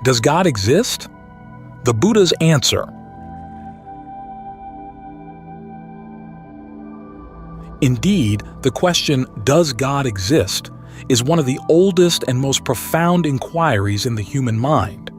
Does God exist? The Buddha's answer. Indeed, the question, does God exist, is one of the oldest and most profound inquiries in the human mind.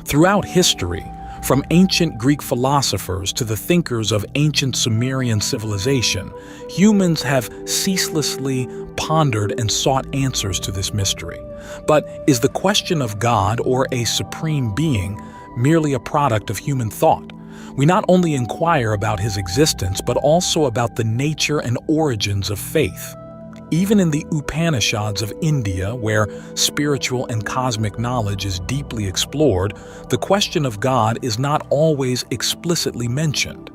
Throughout history, from ancient Greek philosophers to the thinkers of ancient Sumerian civilization, humans have ceaselessly pondered and sought answers to this mystery. But is the question of God or a supreme being merely a product of human thought? We not only inquire about his existence, but also about the nature and origins of faith. Even in the Upanishads of India, where spiritual and cosmic knowledge is deeply explored, the question of God is not always explicitly mentioned.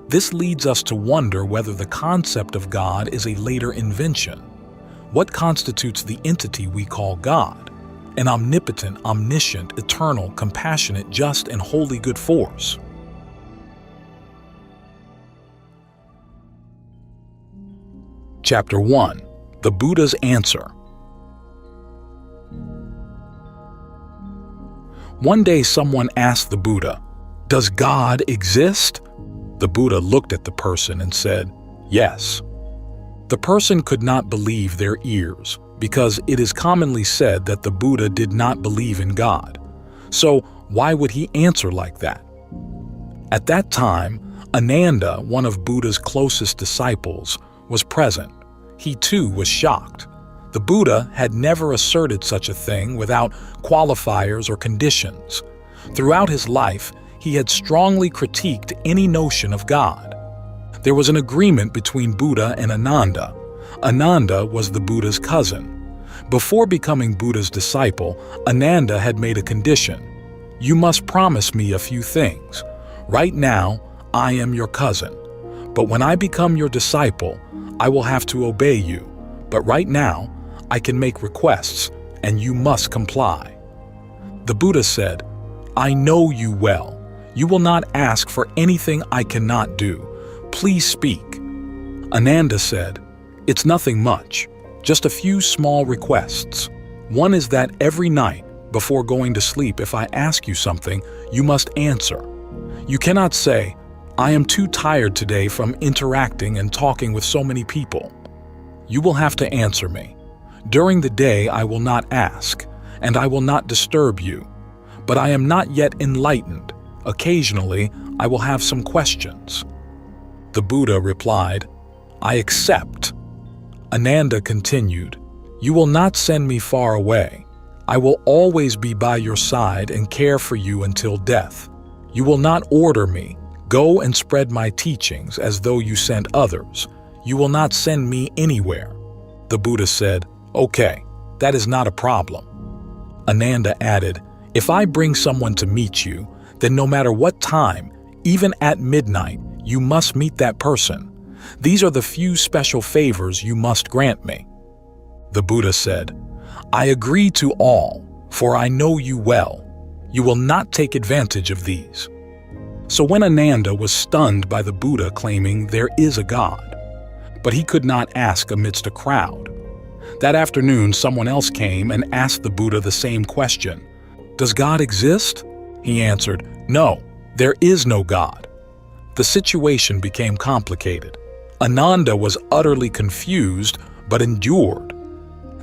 This leads us to wonder whether the concept of God is a later invention. What constitutes the entity we call God? An omnipotent, omniscient, eternal, compassionate, just, and wholly good force. Chapter 1. The Buddha's Answer. One day someone asked the Buddha, "Does God exist?" The Buddha looked at the person and said, "Yes." The person could not believe their ears, because it is commonly said that the Buddha did not believe in God. So why would he answer like that? At that time, Ananda, one of Buddha's closest disciples, was present. He too was shocked. The Buddha had never asserted such a thing without qualifiers or conditions. Throughout his life, he had strongly critiqued any notion of God. There was an agreement between Buddha and Ananda. Ananda was the Buddha's cousin. Before becoming Buddha's disciple, Ananda had made a condition. "You must promise me a few things. Right now, I am your cousin. But when I become your disciple, I will have to obey you. But right now, I can make requests, and you must comply." The Buddha said, "I know you well. You will not ask for anything I cannot do. Please speak." Ananda said, "It's nothing much, just a few small requests. One is that every night, before going to sleep, if I ask you something, you must answer. You cannot say, 'I am too tired today from interacting and talking with so many people.' You will have to answer me. During the day I will not ask, and I will not disturb you. But I am not yet enlightened. Occasionally, I will have some questions." The Buddha replied, "I accept." Ananda continued, "You will not send me far away. I will always be by your side and care for you until death. You will not order me, 'Go and spread my teachings,' as though you sent others. You will not send me anywhere." The Buddha said, "Okay, that is not a problem." Ananda added, "If I bring someone to meet you, then no matter what time, even at midnight, you must meet that person. These are the few special favors you must grant me." The Buddha said, "I agree to all, for I know you well. You will not take advantage of these." So when Ananda was stunned by the Buddha claiming there is a God, but he could not ask amidst a crowd. That afternoon, someone else came and asked the Buddha the same question. "Does God exist?" He answered, "No, there is no God." The situation became complicated. Ananda was utterly confused, but endured.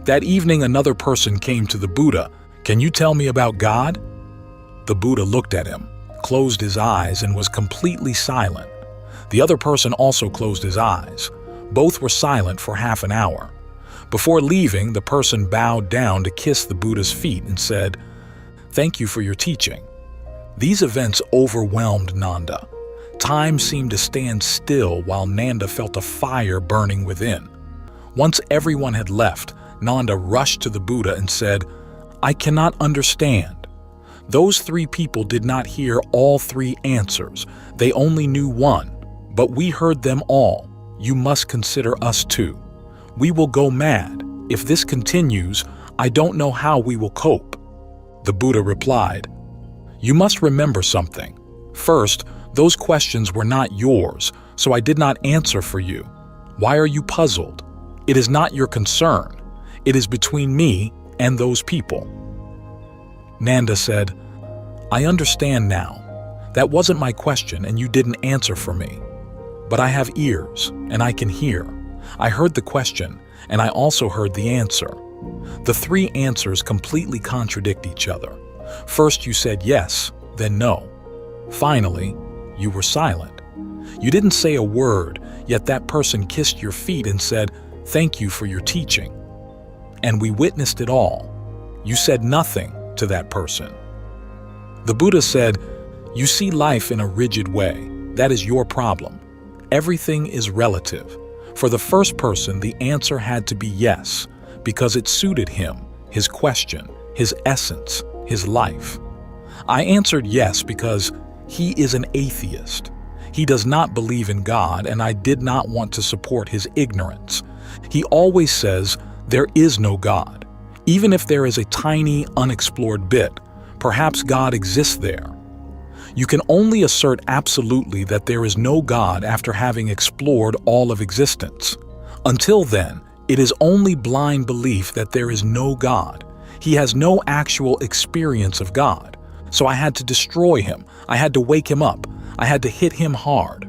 That evening, another person came to the Buddha. "Can you tell me about God?" The Buddha looked at him, closed his eyes, and was completely silent. The other person also closed his eyes. Both were silent for half an hour. Before leaving, the person bowed down to kiss the Buddha's feet and said, "Thank you for your teaching." These events overwhelmed Nanda. Time seemed to stand still while Nanda felt a fire burning within. Once everyone had left, Nanda rushed to the Buddha and said, "I cannot understand. Those three people did not hear all three answers. They only knew one. But we heard them all. You must consider us too. We will go mad. If this continues, I don't know how we will cope." The Buddha replied, "You must remember something. First, those questions were not yours, so I did not answer for you. Why are you puzzled? It is not your concern. It is between me and those people." Nanda said, I understand now. That wasn't my question and you didn't answer for me. But I have ears and I can hear. I heard the question and I also heard the answer. The three answers completely contradict each other. First you said yes, then no. Finally, you were silent. You didn't say a word, yet that person kissed your feet and said, "Thank you for your teaching." And we witnessed it all. You said nothing to that person. The Buddha said, "You see life in a rigid way. That is your problem. Everything is relative." For the first person, the answer had to be yes, because it suited him, his question, his essence, his life. I answered yes because he is an atheist. He does not believe in God, and I did not want to support his ignorance. He always says, there is no God. Even if there is a tiny, unexplored bit, perhaps God exists there. You can only assert absolutely that there is no God after having explored all of existence. Until then, it is only blind belief that there is no God. He has no actual experience of God. So I had to destroy him. I had to wake him up. I had to hit him hard.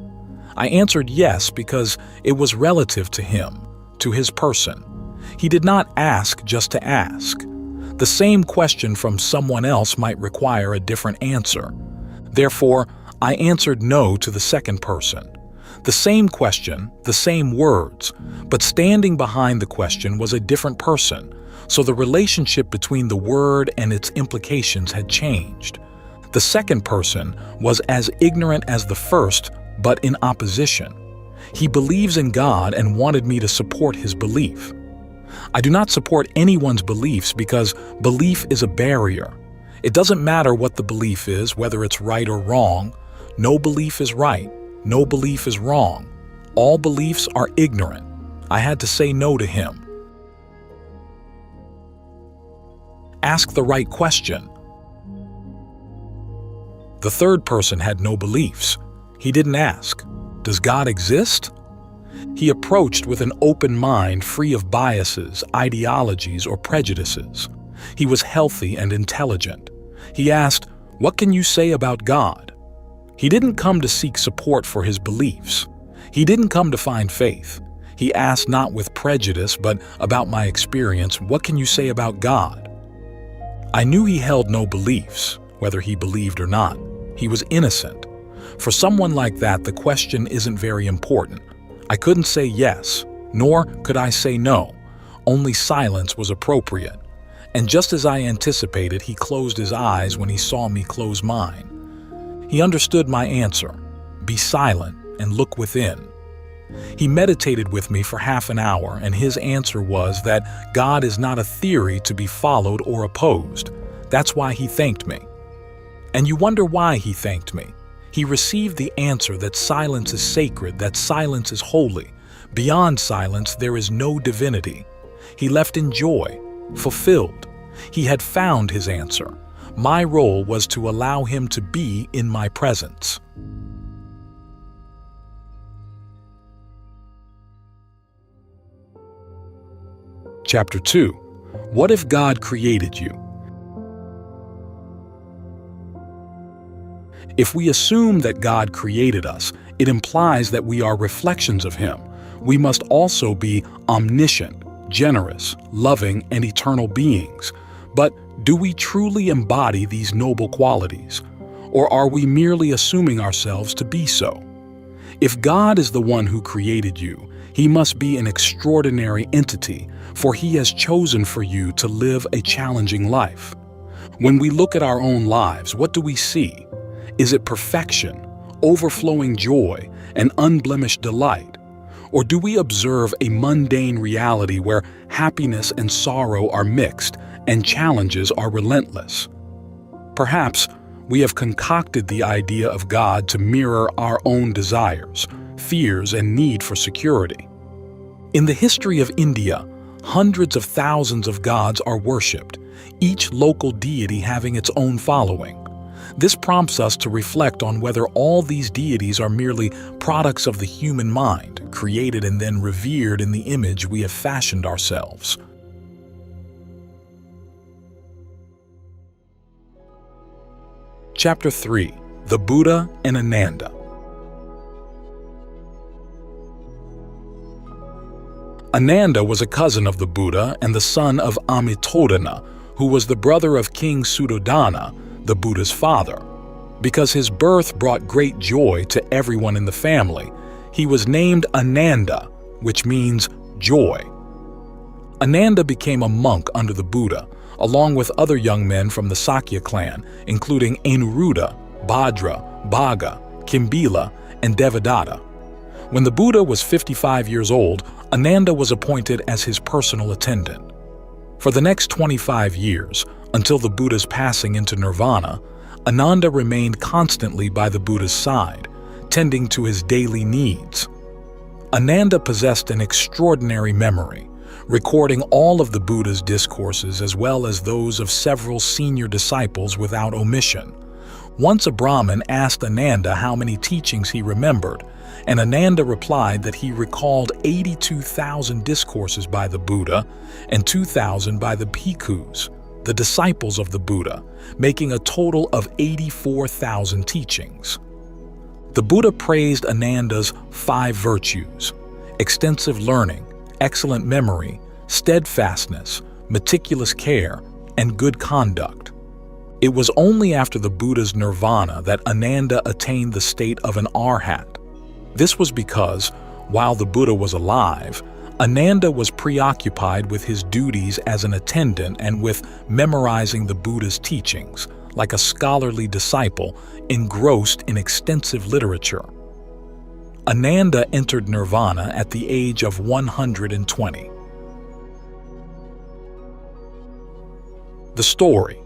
I answered yes because it was relative to him, to his person. He did not ask just to ask. The same question from someone else might require a different answer. Therefore, I answered no to the second person. The same question, the same words, but standing behind the question was a different person, so the relationship between the word and its implications had changed. The second person was as ignorant as the first, but in opposition. He believes in God and wanted me to support his belief. I do not support anyone's beliefs because belief is a barrier. It doesn't matter what the belief is, whether it's right or wrong. No belief is right. No belief is wrong. All beliefs are ignorant. I had to say no to him. Ask the right question. The third person had no beliefs. He didn't ask, "Does God exist?" He approached with an open mind free of biases, ideologies, or prejudices. He was healthy and intelligent. He asked, "What can you say about God?" He didn't come to seek support for his beliefs. He didn't come to find faith. He asked not with prejudice, but about my experience, "What can you say about God?" I knew he held no beliefs, whether he believed or not. He was innocent. For someone like that, the question isn't very important. I couldn't say yes, nor could I say no. Only silence was appropriate. And just as I anticipated, he closed his eyes when he saw me close mine. He understood my answer. Be silent and look within. He meditated with me for half an hour, and his answer was that God is not a theory to be followed or opposed. That's why he thanked me. And you wonder why he thanked me. He received the answer that silence is sacred, that silence is holy. Beyond silence, there is no divinity. He left in joy, fulfilled. He had found his answer. My role was to allow him to be in my presence. Chapter 2. What if God created you? If we assume that God created us, it implies that we are reflections of him. We must also be omniscient, generous, loving, and eternal beings. But do we truly embody these noble qualities? Or are we merely assuming ourselves to be so? If God is the one who created you, he must be an extraordinary entity, for he has chosen for you to live a challenging life. When we look at our own lives, what do we see? Is it perfection, overflowing joy, and unblemished delight? Or do we observe a mundane reality where happiness and sorrow are mixed and challenges are relentless? Perhaps we have concocted the idea of God to mirror our own desires, fears, and need for security. In the history of India, hundreds of thousands of gods are worshipped, each local deity having its own following. This prompts us to reflect on whether all these deities are merely products of the human mind, created and then revered in the image we have fashioned ourselves. Chapter 3. The Buddha and Ananda. Ananda was a cousin of the Buddha and the son of Amitabha, who was the brother of King Suddhodana, the Buddha's father. Because his birth brought great joy to everyone in the family, he was named Ananda, which means joy. Ananda became a monk under the Buddha, along with other young men from the Sakya clan, including Anuruddha, Bhadra, Bhaga, Kimbila, and Devadatta. When the Buddha was 55 years old, Ananda was appointed as his personal attendant. For the next 25 years, until the Buddha's passing into nirvana, Ananda remained constantly by the Buddha's side, tending to his daily needs. Ananda possessed an extraordinary memory, recording all of the Buddha's discourses as well as those of several senior disciples without omission. Once a Brahmin asked Ananda how many teachings he remembered, and Ananda replied that he recalled 82,000 discourses by the Buddha and 2,000 by the bhikkhus, the disciples of the Buddha, making a total of 84,000 teachings. The Buddha praised Ananda's 5 virtues: extensive learning, excellent memory, steadfastness, meticulous care, and good conduct. It was only after the Buddha's nirvana that Ananda attained the state of an arhat. This was because, while the Buddha was alive, Ananda was preoccupied with his duties as an attendant and with memorizing the Buddha's teachings, like a scholarly disciple engrossed in extensive literature. Ananda entered nirvana at the age of 120. The story: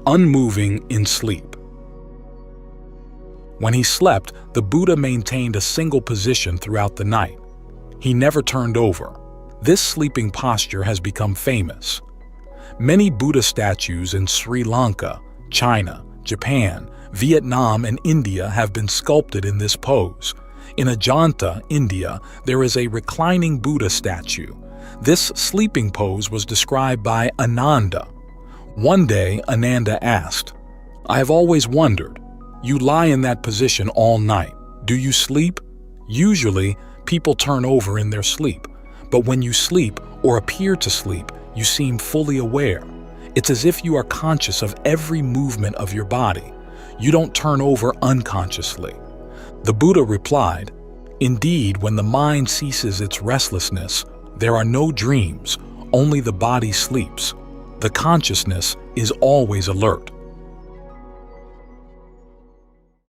Unmoving in Sleep. When he slept, the Buddha maintained a single position throughout the night. He never turned over. This sleeping posture has become famous. Many Buddha statues in Sri Lanka, China, Japan, Vietnam, and India have been sculpted in this pose. In Ajanta, India, there is a reclining Buddha statue. This sleeping pose was described by Ananda. One day, Ananda asked, "I have always wondered, you lie in that position all night. Do you sleep? Usually, people turn over in their sleep, but when you sleep or appear to sleep, you seem fully aware. It's as if you are conscious of every movement of your body. You don't turn over unconsciously." The Buddha replied, "Indeed, when the mind ceases its restlessness, there are no dreams, only the body sleeps. The consciousness is always alert."